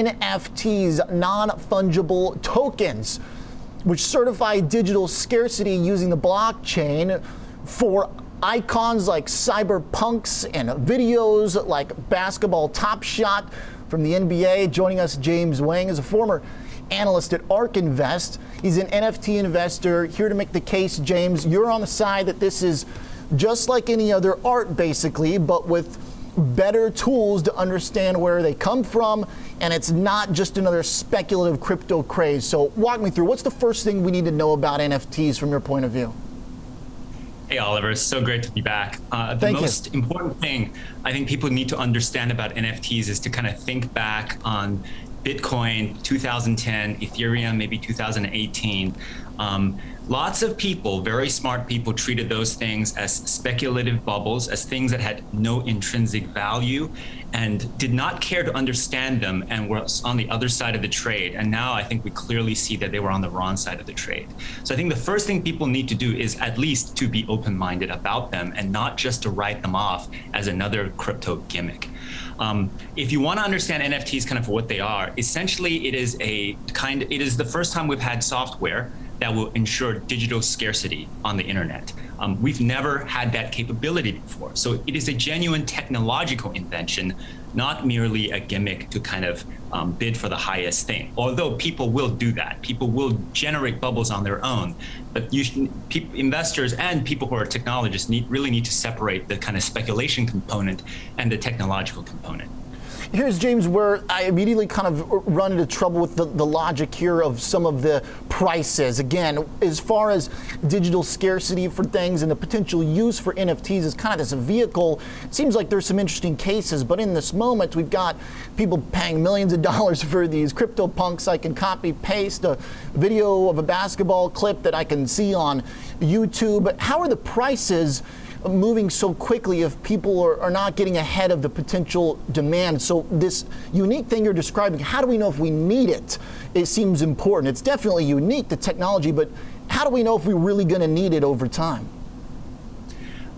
NFTs, non-fungible tokens, which certify digital scarcity using the blockchain for icons like cyberpunks and videos like basketball Top Shot from the NBA. Joining us, James Wang is a former analyst at ARK Invest. He's an NFT investor. Here to make the case, James, you're on the side that this is just like any other art, basically, but with better tools to understand where they come from, and it's not just another speculative crypto craze. So walk me through, what's the first thing we need to know about NFTs from your point of view? Hey, Oliver, it's so great to be back. The most important thing I think people need to understand about NFTs is to kind of think back on Bitcoin 2010, Ethereum maybe 2018. Lots of people, very smart people, treated those things as speculative bubbles, as things that had no intrinsic value, and did not care to understand them and were on the other side of the trade. And now I think we clearly see that they were on the wrong side of the trade. So I think the first thing people need to do is at least to be open-minded about them and not just to write them off as another crypto gimmick. If you want to understand NFTs kind of for what they are, essentially it is the first time we've had software that will ensure digital scarcity on the internet. We've never had that capability before. So it is a genuine technological invention, not merely a gimmick to kind of bid for the highest thing. Although people will do that. People will generate bubbles on their own. But investors and people who are technologists really need to separate the kind of speculation component and the technological component. Here's, James, where I immediately kind of run into trouble with the logic here of some of the prices. Again, as far as digital scarcity for things and the potential use for NFTs as kind of as a vehicle, it seems like there's some interesting cases. But in this moment, we've got people paying millions of dollars for these crypto punks. I can copy paste a video of a basketball clip that I can see on YouTube. How are the prices moving so quickly if people are not getting ahead of the potential demand? So this unique thing you're describing, how do we know if we need it? It seems important. It's definitely unique, the technology, but how do we know if we're really going to need it over time?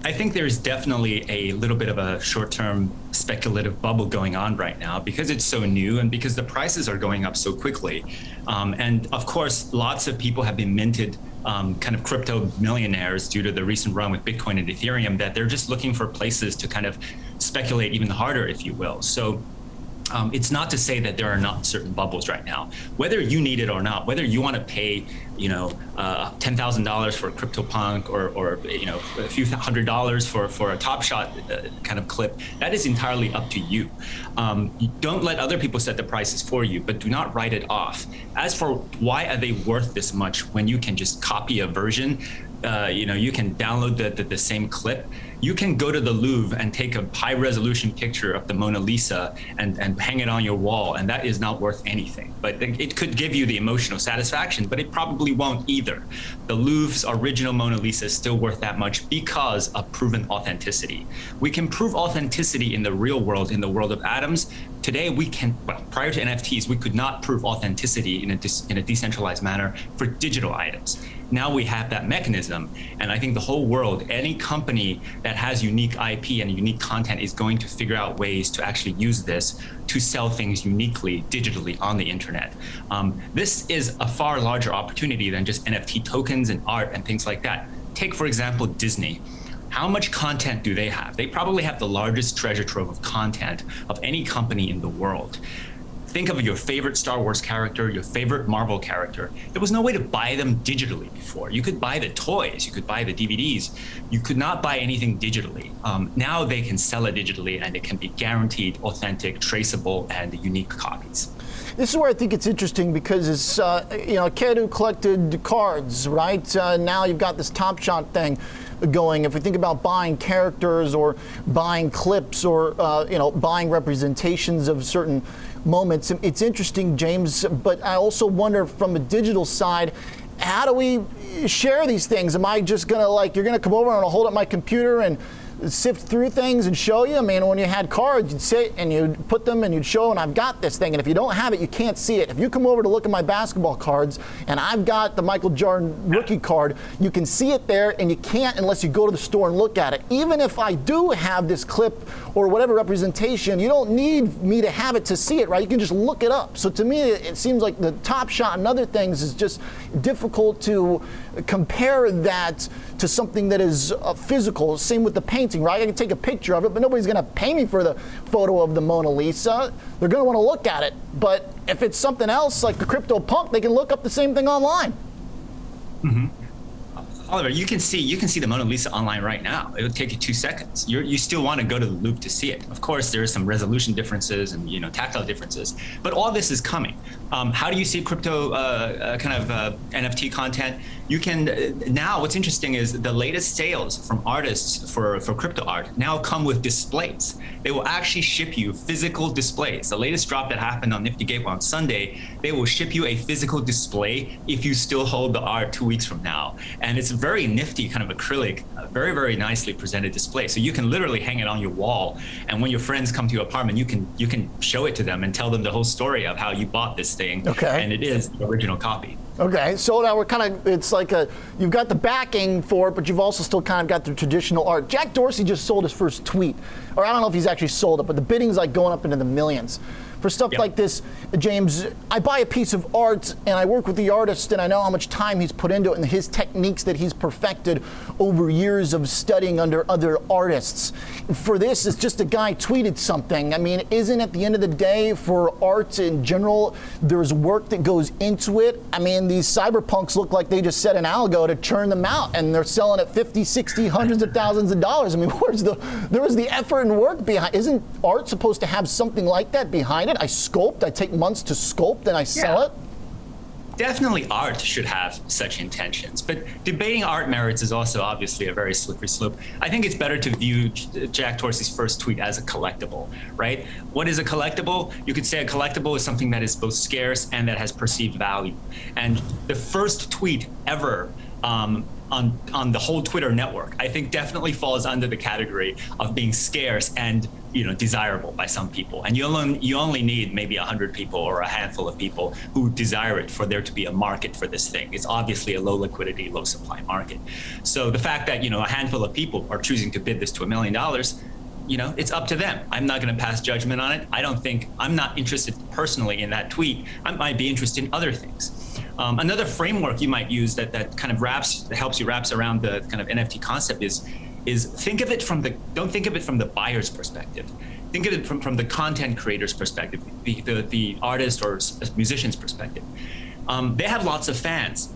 I think there's definitely a little bit of a short-term speculative bubble going on right now because it's so new and because the prices are going up so quickly. And of course, lots of people have been minted kind of crypto millionaires due to the recent run with Bitcoin and Ethereum, that they're just looking for places to kind of speculate even harder, if you will. So it's not to say that there are not certain bubbles right now. Whether you need it or not, whether you want to pay, $10,000 for a CryptoPunk or a few $100s for a Top Shot kind of clip, that is entirely up to you. You don't let other people set the prices for you, but do not write it off. As for why are they worth this much when you can just copy a version, you can download the same clip. You can go to the Louvre and take a high resolution picture of the Mona Lisa and hang it on your wall, and that is not worth anything. But it could give you the emotional satisfaction, but it probably won't either. The Louvre's original Mona Lisa is still worth that much because of proven authenticity. We can prove authenticity in the real world, in the world of atoms. Today we can, prior to NFTs, we could not prove authenticity in a decentralized manner for digital items. Now we have that mechanism, and I think the whole world, any company that has unique IP and unique content is going to figure out ways to actually use this to sell things uniquely, digitally on the internet. This is a far larger opportunity than just NFT tokens and art and things like that. Take, for example, Disney. How much content do they have? They probably have the largest treasure trove of content of any company in the world. Think of your favorite Star Wars character, your favorite Marvel character. There was no way to buy them digitally before. You could buy the toys, you could buy the DVDs. You could not buy anything digitally. Now they can sell it digitally and it can be guaranteed authentic, traceable, and unique copies. This is where I think it's interesting because it's, a kid who collected cards, right? Now you've got this Top Shot thing going. If we think about buying characters or buying clips or, buying representations of certain moments, it's interesting, James, but I also wonder from a digital side, how do we share these things? Am I just gonna you're gonna come over and I'll hold up my computer and sift through things and show you. I mean, when you had cards, you'd sit and you'd put them and you'd show, and I've got this thing. And if you don't have it, you can't see it. If you come over to look at my basketball cards and I've got the Michael Jordan rookie card, you can see it there, and you can't unless you go to the store and look at it. Even if I do have this clip or whatever representation, you don't need me to have it to see it, right? You can just look it up. So to me, it seems like the Top Shot and other things is just difficult to compare that to something that is physical. Same with the painting, right? I can take a picture of it, but nobody's going to pay me for the photo of the Mona Lisa. They're going to want to look at it. But if it's something else like the crypto punk, they can look up the same thing online. Mm-hmm. Oliver, you can see the Mona Lisa online right now. It would take you 2 seconds. You still want to go to the loop to see it. Of course, there are some resolution differences and tactile differences, but all this is coming. How do you see crypto NFT content? You can now. What's interesting is the latest sales from artists for crypto art now come with displays. They will actually ship you physical displays. The latest drop that happened on Nifty Gateway on Sunday, they will ship you a physical display if you still hold the art 2 weeks from now, and it's very nifty, kind of acrylic, very, very nicely presented display. So you can literally hang it on your wall, and when your friends come to your apartment, you can show it to them and tell them the whole story of how you bought this thing. Okay. And it is the original copy. Okay, so now we're kind of, it's like you've got the backing for it, but you've also still kind of got the traditional art. Jack Dorsey just sold his first tweet, or I don't know if he's actually sold it, but the bidding's like going up into the millions. For stuff like this, James, I buy a piece of art and I work with the artist and I know how much time he's put into it and his techniques that he's perfected over years of studying under other artists. For this, it's just a guy tweeted something. I mean, isn't at the end of the day for art in general, there's work that goes into it? I mean, these cyberpunks look like they just set an algo to churn them out and they're selling at 50, 60, hundreds of thousands of dollars. I mean, there was the effort and work behind. Isn't art supposed to have something like that behind it? I sculpt, I take months to sculpt, and I sell it? Definitely art should have such intentions, but debating art merits is also obviously a very slippery slope. I think it's better to view Jack Dorsey's first tweet as a collectible, right? What is a collectible? You could say a collectible is something that is both scarce and that has perceived value. And the first tweet ever on the whole Twitter network, I think definitely falls under the category of being scarce and desirable by some people. And you only need maybe 100 people or a handful of people who desire it for there to be a market for this thing. It's obviously a low liquidity, low supply market. So the fact that a handful of people are choosing to bid this to $1 million, it's up to them. I'm not going to pass judgment on it. I'm not interested personally in that tweet. I might be interested in other things. Another framework you might use that kind of helps you wrap around the kind of NFT concept is don't think of it from the buyer's perspective. Think of it from the content creator's perspective, the artist or musician's perspective. They have lots of fans.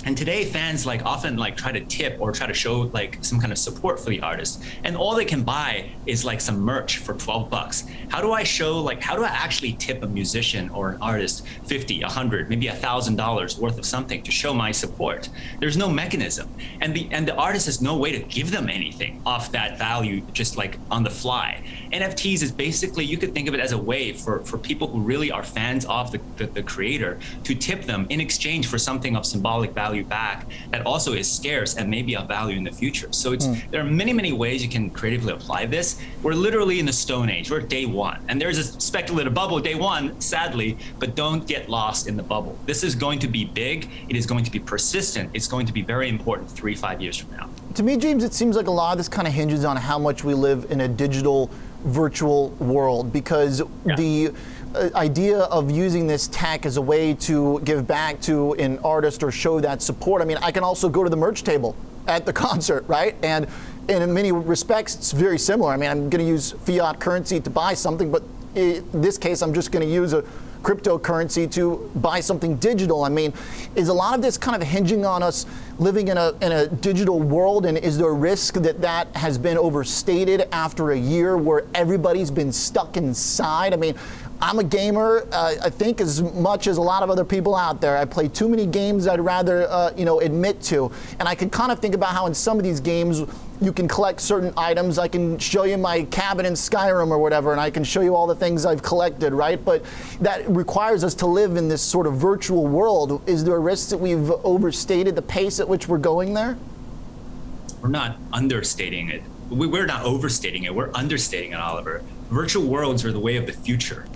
And today fans often try to tip or try to show some kind of support for the artist. And all they can buy is some merch for $12. How do I actually tip a musician or an artist $50, $100, maybe $1,000 worth of something to show my support? There's no mechanism. And the artist has no way to give them anything off that value just on the fly. NFTs is basically, you could think of it as a way for people who really are fans of the creator to tip them in exchange for something of symbolic value back that also is scarce and maybe of value in the future. So there are many, many ways you can creatively apply this. We're literally in the Stone Age. We're day one. And there's a speculative bubble day one, sadly, but don't get lost in the bubble. This is going to be big. It is going to be persistent. It's going to be very important 3-5 years from now. To me, James, it seems like a lot of this kind of hinges on how much we live in a digital virtual world, because the idea of using this tech as a way to give back to an artist or show that support. I mean, I can also go to the merch table at the concert, right? And in many respects, it's very similar. I mean, I'm going to use fiat currency to buy something, but in this case, I'm just going to use a cryptocurrency to buy something digital. I mean, is a lot of this kind of hinging on us living in a digital world, and is there a risk that has been overstated after a year where everybody's been stuck inside? I mean, I'm a gamer, I think, as much as a lot of other people out there. I play too many games I'd rather, admit to. And I can kind of think about how in some of these games you can collect certain items. I can show you my cabin in Skyrim or whatever, and I can show you all the things I've collected, right? But that requires us to live in this sort of virtual world. Is there a risk that we've overstated the pace at which we're going there? We're not understating it. we're not overstating it, we're understating it, Oliver. Virtual worlds are the way of the future.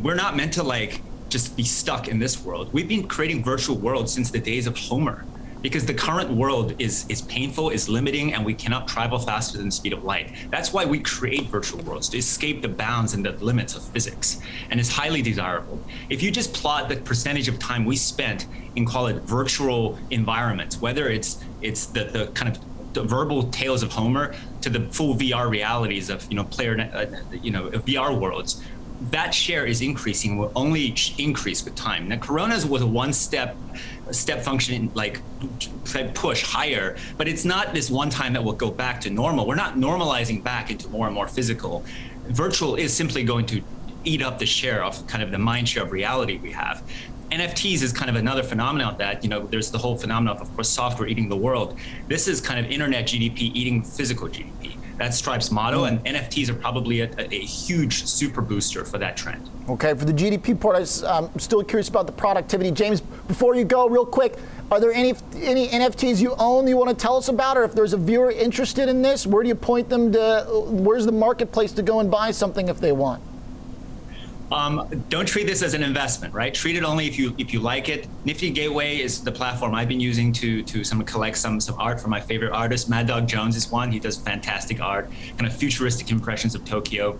We're not meant to like just be stuck in this world. We've been creating virtual worlds since the days of Homer, because the current world is painful, is limiting, and we cannot travel faster than the speed of light. That's why we create virtual worlds, to escape the bounds and the limits of physics, and it's highly desirable. If you just plot the percentage of time we spent in, call it, virtual environments, whether it's the kind of the verbal tales of Homer to the full VR realities of VR worlds, that share is increasing, will only increase with time. Now, Coronas was a one-step function, like push higher, but it's not this one time that will go back to normal. We're not normalizing back into more and more physical. Virtual is simply going to eat up the share of kind of the mind share of reality we have. NFTs is kind of another phenomenon that, there's the whole phenomenon of course, software eating the world. This is kind of internet GDP eating physical GDP. That's Stripe's motto, and NFTs are probably a huge super booster for that trend. Okay, for the GDP part, I'm still curious about the productivity. James, before you go, real quick, are there any NFTs you own you want to tell us about, or if there's a viewer interested in this, where do you point them to? Where's the marketplace to go and buy something if they want? Don't treat this as an investment, right? Treat it only if you like it. Nifty Gateway is the platform I've been using to collect some art from my favorite artists. Mad Dog Jones is one. He does fantastic art, kind of futuristic impressions of Tokyo.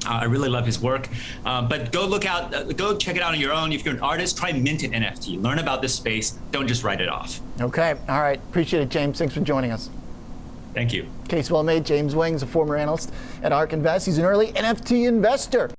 I really love his work, but go check it out on your own. If you're an artist, try mint an NFT. Learn about this space. Don't just write it off. Okay, all right. Appreciate it, James. Thanks for joining us. Thank you. Case well made. James Wang is a former analyst at ARK Invest. He's an early NFT investor.